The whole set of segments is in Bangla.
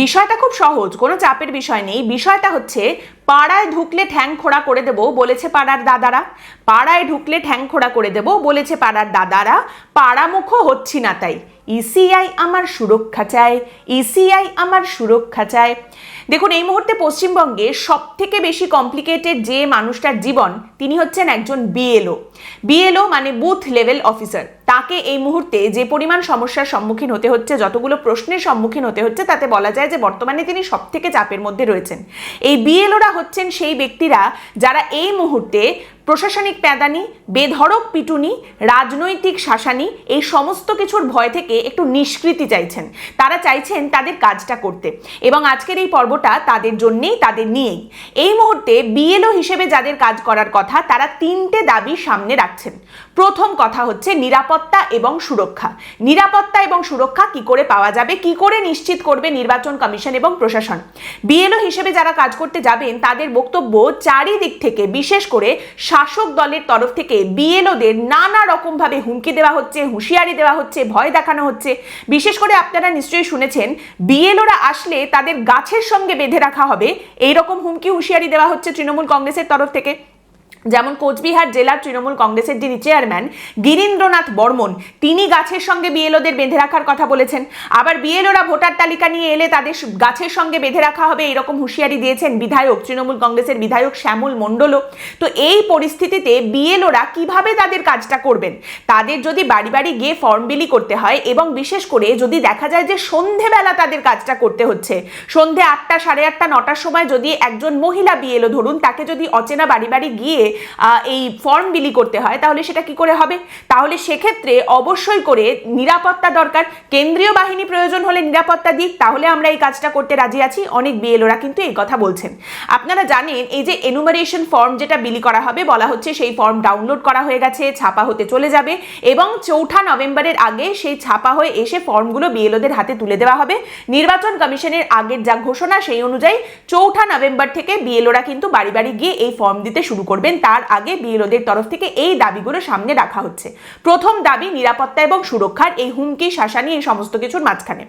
বিষয়টা খুব সহজ, কোনো চাপের বিষয় নেই। বিষয়টা হচ্ছে পাড়ায় ঢুকলে ঠ্যাং খোড়া করে দেবো বলেছে পাড়ার দাদারা, পাড়ায় ঢুকলে ঠ্যাং খোড়া করে দেবো বলেছে পাড়ার দাদারা, পাড়ামুখো হচ্ছি না তাই ইসিআই আমার সুরক্ষা চায়, ইসিআই আমার সুরক্ষা চায়। দেখুন, এই মুহূর্তে পশ্চিমবঙ্গে সব থেকে বেশি কমপ্লিকেটেড যে মানুষটার জীবন, তিনি হচ্ছেন একজন বিএলও। বিএলও মানে বুথ লেভেল অফিসার। তাকে এই মুহূর্তে যে পরিমাণ সমস্যার সম্মুখীন হতে হচ্ছে, যতগুলো প্রশ্নের সম্মুখীন হতে হচ্ছে, তাতে বলা যায় যে বর্তমানে তিনি সব থেকে চাপের মধ্যে রয়েছেন। এই বিএলওরা হচ্ছেন সেই ব্যক্তিরা যারা এই মুহূর্তে প্রশাসনিক প্যাদানি, বেধড়ক পিটুনি, রাজনৈতিক শাসানি, এই সমস্ত কিছুর ভয় থেকে একটু নিষ্কৃতি চাইছেন। তারা চাইছেন তাদের কাজটা করতে, এবং আজকের এই পর্বটা তাদের জন্যেই, তাদের নিয়েই। এই মুহূর্তে বিএলও হিসেবে যাদের কাজ করার কথা, তারা তিনটে দাবি সামনে রাখছেন। প্রথম কথা হচ্ছে নিরাপত্তা এবং সুরক্ষা। নিরাপত্তা এবং সুরক্ষা কি করে পাওয়া যাবে, কি করে নিশ্চিত করবে নির্বাচন কমিশন এবং প্রশাসন? বিএলও হিসেবে যারা কাজ করতে যাবেন তাদের বক্তব্য চারিদিক থেকে, বিশেষ করে শাসক দলের তরফ থেকে বিএলওদের নানা রকম ভাবে হুমকি দেওয়া হচ্ছে, হুঁশিয়ারি দেওয়া হচ্ছে, ভয় দেখানো হচ্ছে। বিশেষ করে আপনারা নিশ্চয়ই শুনেছেন, বিএলওরা আসলে তাদের গাছের সঙ্গে বেঁধে রাখা হবে, এইরকম হুমকি হুঁশিয়ারি দেওয়া হচ্ছে তৃণমূল কংগ্রেসের তরফ থেকে। যেমন কোচবিহার জেলার তৃণমূল কংগ্রেসের যিনি চেয়ারম্যান গিরীন্দ্রনাথ বর্মন, তিনি গাছের সঙ্গে বিএলওদের বেঁধে রাখার কথা বলেছেন। আবার বিএলওরা ভোটার তালিকা নিয়ে এলে তাদের গাছের সঙ্গে বেঁধে রাখা হবে, এরকম হুঁশিয়ারি দিয়েছেন বিধায়ক, তৃণমূল কংগ্রেসের বিধায়ক শ্যামল মণ্ডলও। তো এই পরিস্থিতিতে বিএলওরা কিভাবে তাদের কাজটা করবেন? তাদের যদি বাড়ি বাড়ি গিয়ে ফর্ম বিলি করতে হয়, এবং বিশেষ করে যদি দেখা যায় যে সন্ধেবেলা তাদের কাজটা করতে হচ্ছে, সন্ধে 8টা, 8:30, 9টার সময় যদি একজন মহিলা বিএলও ধরুন, তাকে যদি অচেনা বাড়ি বাড়ি গিয়ে এই ফর্ম বিলি করতে হয়, তাহলে সেটা কি করে হবে? তাহলে সেক্ষেত্রে অবশ্যই করে নিরাপত্তা দরকার। কেন্দ্রীয় বাহিনী প্রয়োজন হলে নিরাপত্তা দিক, তাহলে আমরা এই কাজটা করতে রাজি আছি। অনেক বিএলওরা কিন্তু এই কথা বলছেন। আপনারা জানেন, এই যে এনুমারেশন ফর্ম যেটা বিলি করা হবে, বলা হচ্ছে সেই ফর্ম ডাউনলোড করা হয়ে গেছে, ছাপা হতে চলে যাবে, এবং 4 নভেম্বরের আগে সেই ছাপা হয়ে এসে ফর্মগুলো বিএলওদের হাতে তুলে দেওয়া হবে। নির্বাচন কমিশনের আগের যা ঘোষণা, সেই অনুযায়ী 4 নভেম্বর থেকে বিএলওরা কিন্তু বাড়ি বাড়ি গিয়ে এই ফর্ম দিতে শুরু করবেন। তার আগে বিএলওদের তরফ থেকে এই দাবিগুলো সামনে রাখা হচ্ছে। প্রথম দাবি নিরাপত্তা এবং সুরক্ষার, এই হুমকি শাসানি এই সমস্ত কিছুর মাঝখানে।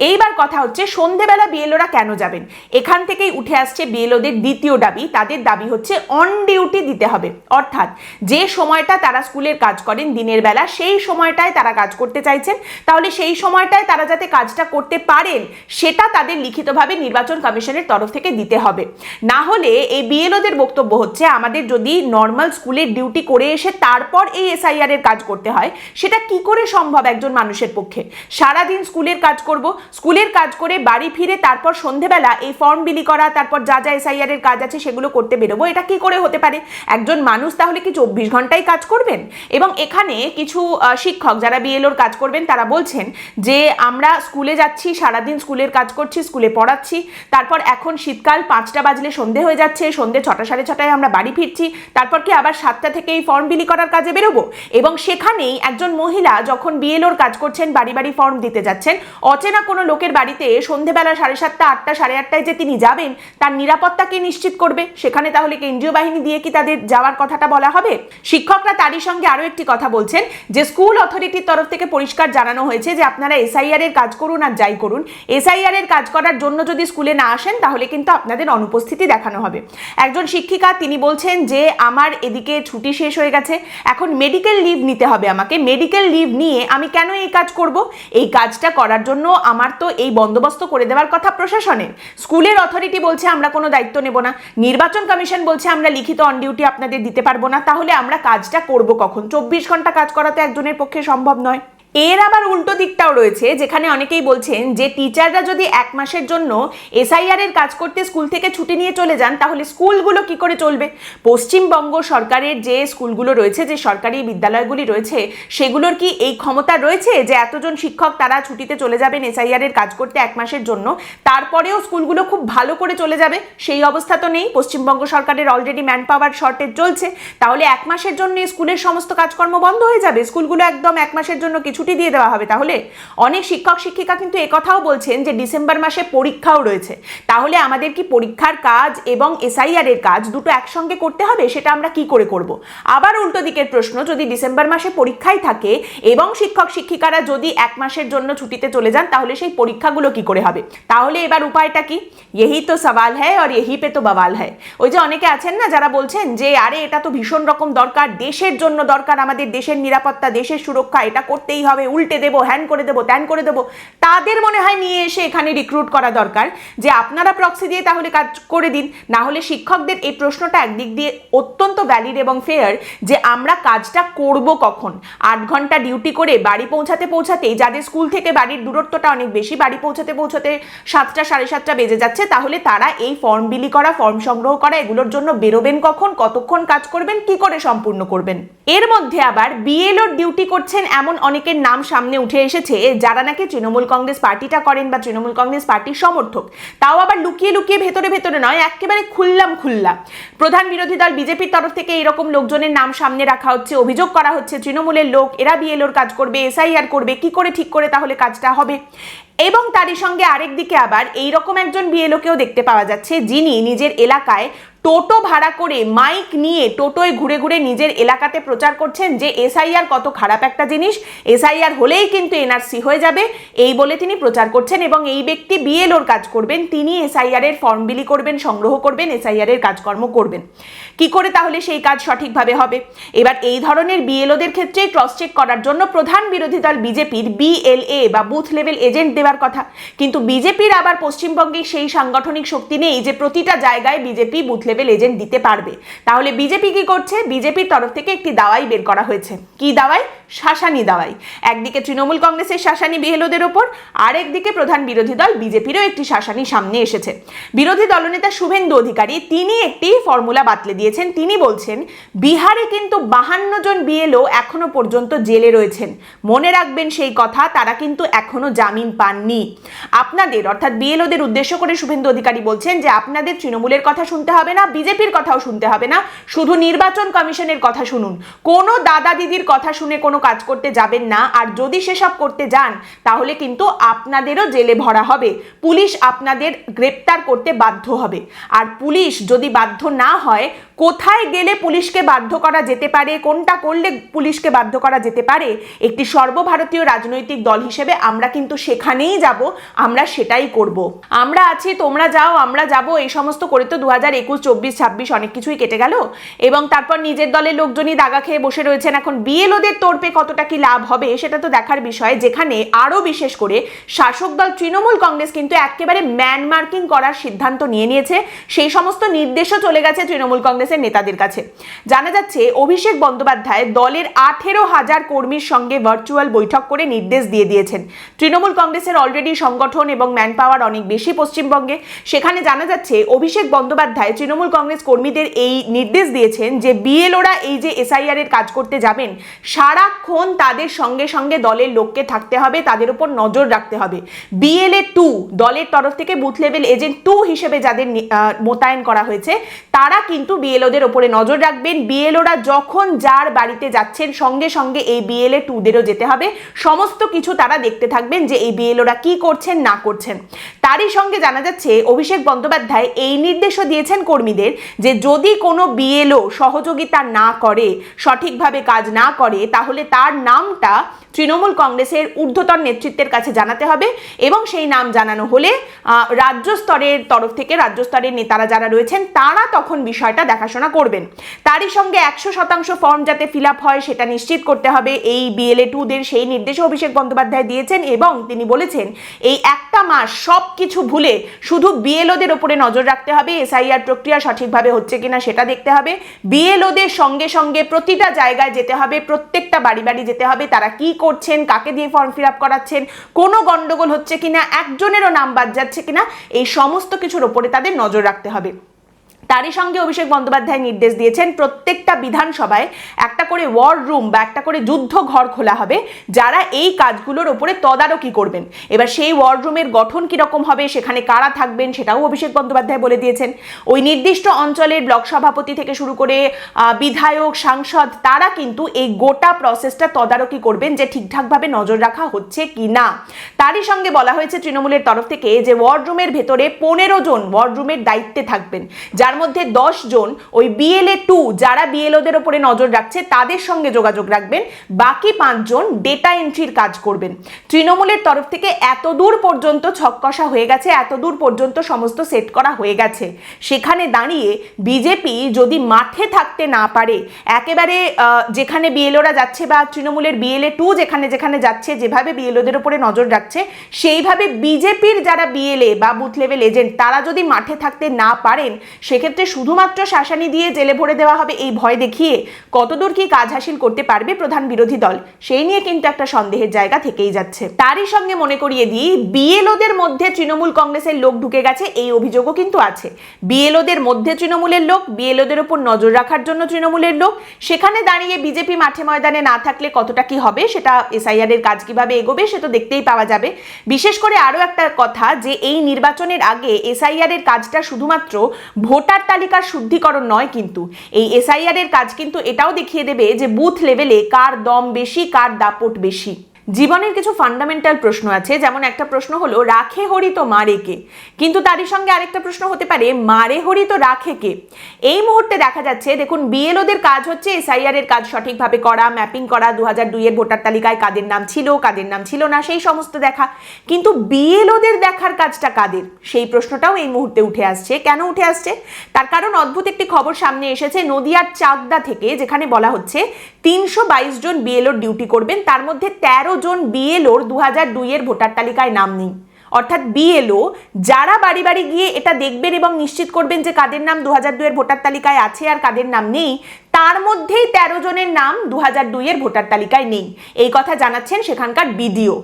এইবার কথা হচ্ছে সন্ধেবেলা বিএলওরা কেন যাবেন? এখান থেকেই উঠে আসছে বিএলওদের দ্বিতীয় দাবি। তাদের দাবি হচ্ছে অন ডিউটি দিতে হবে, অর্থাৎ যে সময়টা তারা স্কুলের কাজ করেন দিনের বেলা, সেই সময়টায় তারা কাজ করতে চাইছেন। তাহলে সেই সময়টায় তারা যাতে কাজটা করতে পারেন, সেটা তাদের লিখিতভাবে নির্বাচন কমিশনের তরফ থেকে দিতে হবে। না হলে এই বিএলওদের বক্তব্য হচ্ছে, আমাদের যদি নর্মাল স্কুলের ডিউটি করে এসে তারপর এই এসআইআর এর কাজ করতে হয়, সেটা কি করে সম্ভব একজন মানুষের পক্ষে? সারাদিন স্কুলের কাজ করব, স্কুলের কাজ করে বাড়ি ফিরে তারপর সন্ধেবেলা এই ফর্ম বিলি করা, তারপর যা যা এসআইআর এর কাজ আছে সেগুলো করতে বেরোবো, এটা কি করে হতে পারে? একজন মানুষ তাহলে কি 24 ঘন্টাই কাজ করবেন? এবং এখানে কিছু শিক্ষক যারা বিএলওর কাজ করবেন, তারা বলছেন যে আমরা স্কুলে যাচ্ছি, সারাদিন স্কুলের কাজ করছি, স্কুলে পড়াচ্ছি, তারপর এখন শীতকাল, 5টা বাজলে সন্ধে হয়ে যাচ্ছে, সন্ধে 6টা, 6:30টায় আমরা বাড়ি ফিরছি, তারপর কি আবার 7টা থেকে এই ফর্ম বিলি করার কাজে বেরোবো? এবং সেখানেই একজন মহিলা যখন বিএলওর কাজ করছেন, বাড়ি বাড়ি ফর্ম দিতে যাচ্ছেন, অচেনা কোনো লোকের বাড়িতে সন্ধেবেলা 7:30, 8টা, 8:30টায় যে তিনি যাবেন, তার নিরাপত্তাকে নিশ্চিত করবে। সেখানে তাহলে কেন্দ্রীয় বাহিনী দিয়ে কি তাদের যাওয়ার কথাটা বলা হবে? শিক্ষকরা তারই সঙ্গে আরো একটি কথা বলছেন যে স্কুল অথরিটির তরফ থেকে পরিষ্কার জানানো হয়েছে যে আপনারা এসআইআর এর কাজ করুন আর যাই করুন, এসআইআর এর কাজ করার জন্য যদি স্কুলে না আসেন, তাহলে কিন্তু আপনাদের অনুপস্থিতি দেখানো হবে। একজন শিক্ষিকা, তিনি বলছেন যে আমার এদিকে ছুটি শেষ হয়ে গেছে, এখন মেডিকেল লিভ নিতে হবে আমাকে, মেডিকেল লিভ নিয়ে আমি কেন এই কাজ করব? এই কাজটা করার জন্য আমার তো এই বন্দোবস্ত করে দেওয়ার কথা প্রশাসনের। স্কুলের অথরিটি বলছে আমরা কোনো দায়িত্ব নেব না, নির্বাচন কমিশন বলছে আমরা লিখিত অন ডিউটি আপনাদের দিতে পারবো না, তাহলে আমরা কাজটা করব কখন? 24 ঘন্টা কাজ করা তো একজনের পক্ষে সম্ভব নয়। এর আবার উল্টো দিকটাও রয়েছে, যেখানে অনেকেই বলছেন যে টিচাররা যদি 1 মাসের জন্য এসআইআর এর কাজ করতে স্কুল থেকে ছুটি নিয়ে চলে যান, তাহলে স্কুলগুলো কি করে চলবে? পশ্চিমবঙ্গ সরকারের যে স্কুলগুলো রয়েছে, যে সরকারি বিদ্যালয়গুলি রয়েছে, সেগুলোর কি এই ক্ষমতা রয়েছে যে এতজন শিক্ষক তারা ছুটিতে চলে যাবেন এসআইআর এর কাজ করতে 1 মাসের জন্য, তারপরেও স্কুলগুলো খুব ভালো করে চলে যাবে? সেই অবস্থা তো নেই। পশ্চিমবঙ্গ সরকারের অলরেডি ম্যান পাওয়ার শর্টেজ চলছে, তাহলে 1 মাসের জন্য স্কুলের সমস্ত কাজকর্ম বন্ধ হয়ে যাবে? স্কুলগুলো একদম 1 মাসের জন্য কিছু ছুটি দিয়ে দেওয়া হবে? তাহলে অনেক শিক্ষক শিক্ষিকা কিন্তু একথাও বলছেন যে ডিসেম্বর মাসে পরীক্ষাও রয়েছে, তাহলে আমাদের কি পরীক্ষার কাজ এবং এসআইআর এর কাজ দুটো একসঙ্গে করতে হবে? সেটা আমরা কি করে করব? আবার উল্টো দিকের প্রশ্ন, যদি ডিসেম্বর মাসে পরীক্ষাই থাকে এবং শিক্ষক শিক্ষিকারা যদি এক মাসের জন্য ছুটিতে চলে যান, তাহলে সেই পরীক্ষাগুলো কি করে হবে? তাহলে এবার উপায়টা কি? यही তো সওয়াল হ্যায় আর यही पे তো বওয়াল হ্যায়। ওই যে অনেকে আছেন না যারা বলছেন যে আরে এটা তো ভীষণ রকম দরকার, দেশের জন্য দরকার, আমাদের দেশের নিরাপত্তা, দেশের সুরক্ষা, এটা করতেই হবে, উল্টে দেবো, হ্যান করে দেবো, ত্যান করে দেবো, তাদের মনে হয় নিয়ে এসে এখানে রিক্রুট করা দরকার যে আপনারা প্রক্সি দিয়ে তাহলে কাজ করে দিন। না হলে শিক্ষকদের এই প্রশ্নটা একদিক দিয়ে অত্যন্ত ভ্যালিড এবং ফেয়ার যে আমরা কাজটা করব কখন? 8 ঘন্টা ডিউটি করে বাড়ি পৌঁছাতেই যাদের স্কুল থেকে বাড়ির দূরত্বটা অনেক বেশি, বাড়ি পৌঁছাতে 7টা 7:30 বেজে যাচ্ছে, তাহলে তারা এই ফর্ম বিলি করা, ফর্ম সংগ্রহ করা, এগুলোর জন্য বেরোবেন কখন, কতক্ষণ কাজ করবেন, কি করে সম্পূর্ণ করবেন? এর মধ্যে আবার বিএলওর ডিউটি করছেন এমন অনেকের নাম সামনে উঠে এসেছে যারা নাকি তৃণমূল কংগ্রেস পার্টিটা করেন বা তৃণমূল কংগ্রেস পার্টির সমর্থক, তাও আবার লুকিয়ে লুকিয়ে ভেতরে ভেতরে নয়, একেবারে খুল্লা। প্রধান বিরোধী দল বিজেপির তরফ থেকে এরকম লোকজনের নাম সামনে রাখা হচ্ছে, অভিযোগ করা হচ্ছে তৃণমূলের লোক, এরা বিএলওর কাজ করবে, এসআইআর করবে, কি করে ঠিক করে তাহলে কাজটা হবে? এবং তারই সঙ্গে আরেক দিকে আবার এইরকম একজন বিএলওকেও দেখতে পাওয়া যাচ্ছে যিনি নিজের এলাকায় টোটো ভাড়া করে মাইক নিয়ে টোটোয় ঘুরে ঘুরে নিজের এলাকাতে প্রচার করছেন যে এসআইআর কত খারাপ একটা জিনিস, এসআইআর হলেই কিন্তু এনআরসি হয়ে যাবে, এই বলে তিনি প্রচার করছেন। এবং এই ব্যক্তি বিএলওর কাজ করবেন, তিনি এসআইআর এর ফর্ম বিলি করবেন, সংগ্রহ করবেন, এসআইআর এর কাজকর্ম করবেন। কি করে তাহলে সেই কাজ সঠিকভাবে হবে? এবার এই ধরনের বিএলওদের ক্ষেত্রে ক্রস চেক করার জন্য প্রধান বিরোধী দল বিজেপির বিএলএ বা বুথ লেভেল এজেন্ট দেওয়ার কথা, কিন্তু বিজেপির আবার পশ্চিমবঙ্গে সেই সাংগঠনিক শক্তি নেই যে প্রতিটা জায়গায় বিজেপি বুথ লেভেল এজেন্ট দিতে পারবে। তাহলে বিজেপি কি করছে? বিজেপির তরফ থেকে একটি দাওয়াই বের করা হয়েছে। কি দাওয়াই? শাসানি দাওয়াই। একদিকে তৃণমূল কংগ্রেসের শাসানি বিএলওদের ওপর, আরেকদিকে প্রধান বিরোধী দল বিজেপিরও একটি শাসানি সামনে এসেছে। বিরোধী দলনেতা শুভেন্দু অধিকারী তিনি একটি ফর্মুলা বাতলে দিয়েছেন। তিনি বলছেন বিহারে কিন্তু 52 জন বিএলও এখনো পর্যন্ত জেলে রয়েছেন। মনে রাখবেন সেই কথা, তারা কিন্তু এখনো জামিন পাননি। আপনাদের অর্থাৎ বিএলওদের উদ্দেশ্য করে শুভেন্দু অধিকারী বলছেন যে আপনাদের তৃণমূলের কথা শুনতে হবে না, বিজেপির কথাও শুনতে হবে না, শুধু নির্বাচন কমিশনের কথা শুনুন, কোনো দাদা দিদির কথা শুনে কোনো কাজ করতে যাবেন না, আর যদি সেসব করতে যান তাহলে কিন্তু আপনাদেরও জেলে ভরা হবে, পুলিশ আপনাদের গ্রেপ্তার করতে বাধ্য হবে। আর পুলিশ যদি বাধ্য না হয়, কোথায় গেলে পুলিশকে বাধ্য করা যেতে পারে, কোনটা করলে পুলিশকে বাধ্য করা যেতে পারে, একটি সর্বভারতীয় রাজনৈতিক দল হিসেবে আমরা কিন্তু সেখানেই যাব, আমরা সেটাই করব। আমরা আছি, তোমরা যাও, আমরা যাব, এই সমস্ত করে তো 2021, 24, 26 অনেক কিছুই কেটে গেল, এবং তারপর নিজের দলের লোকজনই দাগা খেয়ে বসে রয়েছেন। এখন বিএলওদের তোড়পে কতটা কি লাভ হবে সেটা তো দেখার বিষয়, যেখানে আরো বিশেষ করে শাসক দল তৃণমূল কংগ্রেস কিন্তু একেবারে ম্যান মার্কিং করার সিদ্ধান্ত নিয়ে নিয়েছে। সেই সমস্ত নির্দেশও চলে গেছে তৃণমূল কংগ্রেসের নেতাদের কাছে। জানা যাচ্ছে অভিষেক বন্দ্যোপাধ্যায় দলের 18,000 কর্মীর সঙ্গে ভার্চুয়াল বৈঠক করে নির্দেশ দিয়ে দিয়েছেন। তৃণমূল কংগ্রেসের অলরেডি সংগঠন এবং ম্যান পাওয়ার অনেক বেশি পশ্চিমবঙ্গে, সেখানে জানা যাচ্ছে অভিষেক বন্দ্যোপাধ্যায় তৃণমূল কংগ্রেস কর্মীদের এই নির্দেশ দিয়েছেন যে বিএলওরা এই যে এসআইআর এর কাজ করতে যাবেন, সারাক্ষণ তাদের সঙ্গে সঙ্গে দলের লোককে থাকতে হবে, তাদের উপর নজর রাখতে হবে। বিএলএ 2 দলের তরফ থেকে বুথ লেভেল এজেন্ট 2 হিসেবে যাদের মোতায়েন করা হয়েছে, তারা কিন্তু বিএলওদের উপরে নজর রাখবেন। বিএলওরা যখন যার বাড়িতে যাচ্ছেন সঙ্গে সঙ্গে এই বিএলএ 2দেরও যেতে হবে, সমস্ত কিছু তারা দেখতে থাকবেন যে এই বিএলওরা কি করছেন না করছেন। তারই সঙ্গে জানা যাচ্ছে অভিষেক বন্দ্যোপাধ্যায় এই নির্দেশও দিয়েছেন কর্মীদের যে যদি কোনো বিএলও সহযোগিতা না করে, সঠিকভাবে কাজ না করে, তাহলে তার নামটা তৃণমূল কংগ্রেসের ঊর্ধ্বতন নেতৃত্বের কাছে জানাতে হবে, এবং সেই নাম জানানো হলে রাজ্য স্তরের তরফ থেকে রাজ্য স্তরের নেতারা যারা রয়েছেন তারা তখন বিষয়টা দেখাশোনা করবেন। তারই সঙ্গে 100% ফর্ম যাতে ফিল আপ হয় সেটা নিশ্চিত করতে হবে এই বিএলএ 2দের, সেই নির্দেশও অভিষেক বন্দ্যোপাধ্যায় দিয়েছেন। এবং তিনি বলেছেন এই একটা মাস সব কিছু ভুলে শুধু বিএলওদের ওপরে নজর রাখতে হবে, এসআইআর প্রক্রিয়া সঠিকভাবে হচ্ছে কিনা সেটা দেখতে হবে, বিএলওদের সঙ্গে সঙ্গে প্রতিটা জায়গায় যেতে হবে, প্রত্যেকটা বাড়ি বাড়ি যেতে হবে, তারা কি করছেন, কাকে দিয়ে ফর্ম ফিল আপ করাচ্ছেন, কোনো গন্ডগোল হচ্ছে কিনা, একজনেরও নাম বাদ যাচ্ছে কিনা, এই সমস্ত কিছুর ওপরে তাদের নজর রাখতে হবে। তারই সঙ্গে অভিষেক বন্দ্যোপাধ্যায় নির্দেশ দিয়েছেন প্রত্যেকটা বিধানসভায় একটা করে ওয়ার রুম বা একটা করে যুদ্ধ ঘর খোলা হবে, যারা এই কাজগুলোর ওপরে তদারকি করবেন। এবার সেই ওয়ার রুমের গঠন কিরকম হবে, সেখানে কারা থাকবেন, সেটাও অভিষেক বন্দ্যোপাধ্যায় বলে দিয়েছেন। ওই নির্দিষ্ট অঞ্চলের ব্লক সভাপতি থেকে শুরু করে বিধায়ক, সাংসদ, তারা কিন্তু এই গোটা প্রসেসটা তদারকি করবেন যে ঠিকঠাকভাবে নজর রাখা হচ্ছে কি না। তারই সঙ্গে বলা হয়েছে তৃণমূলের তরফ থেকে যে ওয়ার রুমের ভেতরে 15 জন ওয়ার রুমের দায়িত্বে থাকবেন, যার মধ্যে 10 জন ওই BLA 2 যারা BLOদের উপরে নজর রাখছে তাদের সঙ্গে যোগাযোগ রাখবেন, বাকি 5 জন ডেটা এন্ট্রির কাজ করবেন। তৃণমূলের তরফ থেকে এত দূর পর্যন্ত ছককষা হয়ে গেছে, এত দূর পর্যন্ত সমস্ত সেট করা হয়ে গেছে। সেখানে দাঁড়িয়ে বিজেপি যদি মাঠে থাকতে না পারে, একেবারে যেখানে BLOরা যাচ্ছে বা তৃণমূলের BLA 2 যেখানে যেখানে যাচ্ছে, যেভাবে BLOদের উপরে নজর রাখছে, সেইভাবে বিজেপির যারা BLA বা বুথ লেভেল এজেন্ট তারা যদি মাঠে থাকতে না পারেন, সেক্ষেত্রে শুধুমাত্র শাসানি দিয়ে জেলে ভরে দেওয়া হবে এই ভয় দেখিয়ে কতদূর কি কাজ হাসিল করতে পারবে প্রধান বিরোধী দল, সেই নিয়ে কিন্তু একটা সন্দেহের জায়গা থেকেই যাচ্ছে। তারই সঙ্গে মনে করিয়ে দিই, BLOদের মধ্যে তৃণমূল কংগ্রেসের লোক ঢুকে গেছে এই অভিযোগও কিন্তু আছে। BLOদের মধ্যে তৃণমূলের লোক, BLOদের উপর নজর রাখার জন্য তৃণমূলের লোক, সেখানে দাঁড়িয়ে বিজেপি মাঠে ময়দানে না থাকলে কতটা কি হবে, সেটা SIR এর কাজ কিভাবে এগোবে সেটা দেখতেই পাওয়া যাবে। বিশেষ করে আরো একটা কথা, যে এই নির্বাচনের আগে SIR এর কাজটা শুধুমাত্র ভোটার তালিকার শুদ্ধিকরণ নয়, কিন্তু এই SIR এর কাজ কিন্তু এটাও দেখিয়ে দেবে যে বুথ লেভেলে কার দম বেশি, কার দাপট বেশি। জীবনের কিছু ফান্ডামেন্টাল প্রশ্ন আছে, যেমন একটা প্রশ্ন হলো রাখে হরি তো মারে কে, কিন্তু তারই সঙ্গে আরেকটা প্রশ্ন হতে পারে মারে হরি তো রাখে কে। এই মুহূর্তে দেখা যাচ্ছে, দেখুন BLOদের কাজ হচ্ছে SIR এর কাজ সঠিকভাবে করা, ম্যাপিং করা, 2002 এর ভোটার তালিকায় কাদের নাম ছিল কাদের নাম ছিল না সেই সমস্ত দেখা, কিন্তু BLOদের দেখার কাজটা কাদের, সেই প্রশ্নটাও এই মুহূর্তে উঠে আসছে। কেন উঠে আসছে? তার কারণ অদ্ভুত একটি খবর সামনে এসেছে নদিয়ার চাকদা থেকে, যেখানে বলা হচ্ছে 322 জন BLO ডিউটি করবেন, তার মধ্যে 13 জন BLOর 2002 এর ভোটার তালিকায় নাম নেই। অর্থাৎ BLO যারা বাড়ি বাড়ি গিয়ে এটা দেখবেন এবং নিশ্চিত করবেন যে কাদের নাম 2002 এর ভোটার তালিকায় আছে আর কাদের নাম নেই, তার মধ্যেই 13 জনের নাম 2002 এর ভোটার তালিকায় নেই, এই কথা জানাচ্ছেন সেখানকার BDO।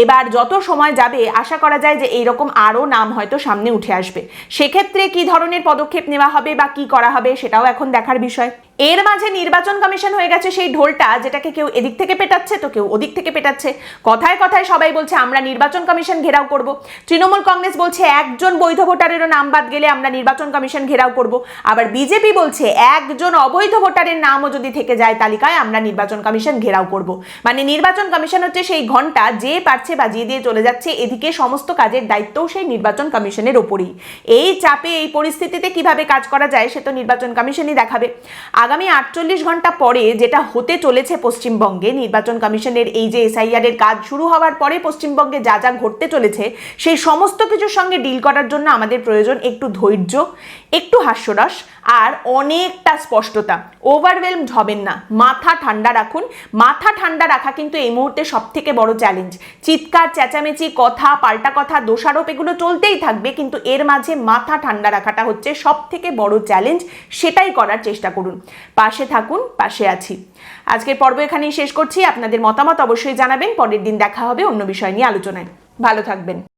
এবার যত সময় যাবে আশা করা যায় যে এইরকম আরও নাম হয়তো সামনে উঠে আসবে। সেক্ষেত্রে কি ধরনের পদক্ষেপ নেওয়া হবে বা কি করা হবে সেটাও এখন দেখার বিষয়। এর মাঝে নির্বাচন কমিশন হয়ে গেছে সেই ঢোলটা, যেটাকে কেউ এদিক থেকে পেটাচ্ছে তো কেউ ওদিক থেকে পেটাচ্ছে। কথায় কথায় সবাই বলছে আমরা নির্বাচন কমিশন ঘেরাও করব। তৃণমূল কংগ্রেস বলছে একজন বৈধ ভোটারেরও নাম বাদ গেলে আমরা নির্বাচন কমিশন ঘেরাও করব। আবার বিজেপি বলছে একজন অবৈধ ভোটারের নামও যদি থেকে যায় তালিকায় আমরা নির্বাচন কমিশন ঘেরাও করব। মানে নির্বাচন কমিশন হচ্ছে সেই ঘন্টা, যে পারছে বাজিয়ে দিয়ে চলে যাচ্ছে, এদিকে সমস্ত কাজের দায়িত্বও সেই নির্বাচন কমিশনের ওপরেই। এই চাপে এই পরিস্থিতিতে কিভাবে কাজ করা যায় সে তো নির্বাচন কমিশনই দেখাবে। আগামী 48 ঘন্টা পরে যেটা হতে চলেছে পশ্চিমবঙ্গে, নির্বাচন কমিশনের এই যে SIR এর কাজ শুরু হওয়ার পরে পশ্চিমবঙ্গে যা যা ঘটতে চলেছে, সেই সমস্ত কিছুর সঙ্গে ডিল করার জন্য আমাদের প্রয়োজন একটু ধৈর্য, একটু হাস্যরস আর অনেকটা স্পষ্টতা। ওভারওয়েলমড হবেন না, মাথা ঠান্ডা রাখুন। মাথা ঠান্ডা রাখা কিন্তু এই মুহূর্তে সব থেকে বড় চ্যালেঞ্জ। চিৎকার, চেঁচামেচি, কথা, পাল্টা কথা, দোষারোপ এগুলো চলতেই থাকবে, কিন্তু এর মাঝে মাথা ঠান্ডা রাখাটা হচ্ছে সব থেকে বড় চ্যালেঞ্জ। সেটাই করার চেষ্টা করুন। পাশে থাকুন, পাশে আছি। আজকের পর্ব এখানেই শেষ করছি। আপনাদের মতামত অবশ্যই জানাবেন। পরের দিন দেখা হবে অন্য বিষয় নিয়ে আলোচনায়। ভালো থাকবেন।